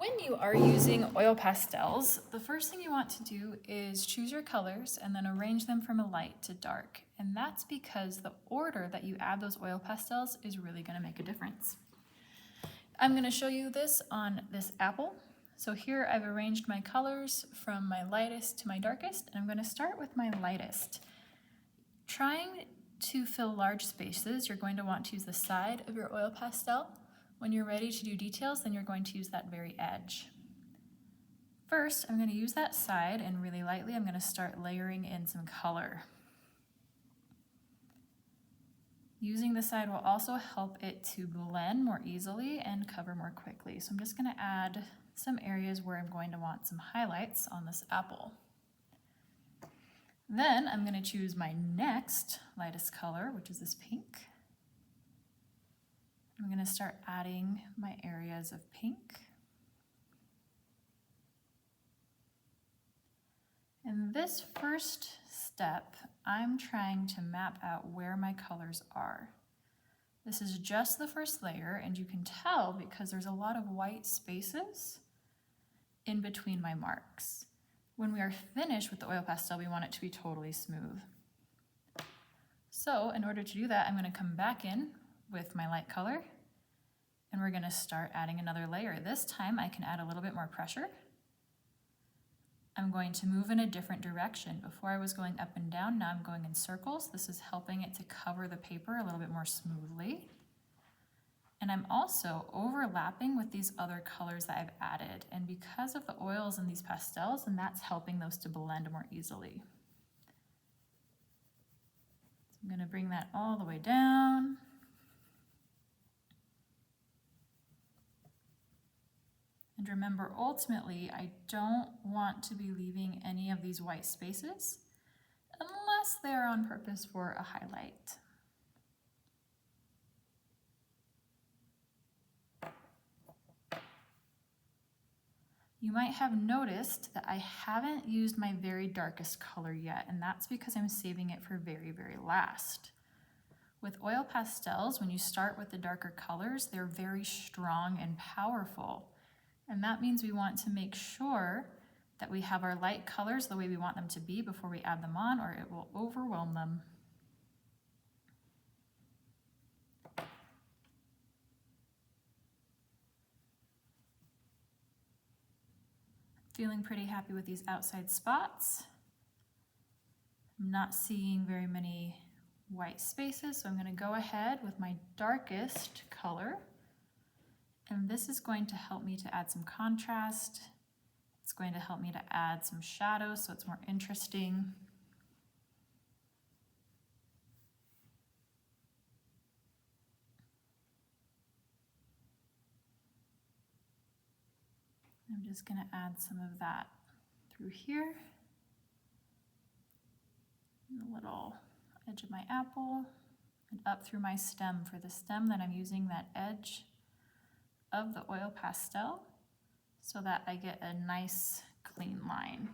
When you are using oil pastels, the first thing you want to do is choose your colors and then arrange them from a light to dark. And that's because the order that you add those oil pastels is really going to make a difference. I'm going to show you this on this apple. So here I've arranged my colors from my lightest to my darkest, and I'm going to start with my lightest. Trying to fill large spaces, you're going to want to use the side of your oil pastel. When you're ready to do details, then you're going to use that very edge. First, I'm going to use that side, and really lightly I'm going to start layering in some color. Using the side will also help it to blend more easily and cover more quickly. So I'm just going to add some areas where I'm going to want some highlights on this apple. Then I'm going to choose my next lightest color, which is this pink. I'm going to start adding my areas of pink. In this first step, I'm trying to map out where my colors are. This is just the first layer, and you can tell because there's a lot of white spaces in between my marks. When we are finished with the oil pastel, we want it to be totally smooth. So in order to do that, I'm going to come back in with my light color, and we're going to start adding another layer. This time I can add a little bit more pressure. I'm going to move in a different direction. Before I was going up and down, now I'm going in circles. This is helping it to cover the paper a little bit more smoothly. And I'm also overlapping with these other colors that I've added. And because of the oils in these pastels, and that's helping those to blend more easily. So I'm going to bring that all the way down. And remember, ultimately, I don't want to be leaving any of these white spaces unless they're on purpose for a highlight. You might have noticed that I haven't used my very darkest color yet, and that's because I'm saving it for very, very last. With oil pastels, when you start with the darker colors, they're very strong and powerful. And that means we want to make sure that we have our light colors the way we want them to be before we add them on, or it will overwhelm them. Feeling pretty happy with these outside spots. I'm not seeing very many white spaces, so I'm going to go ahead with my darkest color. And this is going to help me to add some contrast. It's going to help me to add some shadows so it's more interesting. I'm just going to add some of that through here. The little edge of my apple and up through my stem. For the stem, that I'm using that edge of the oil pastel so that I get a nice clean line.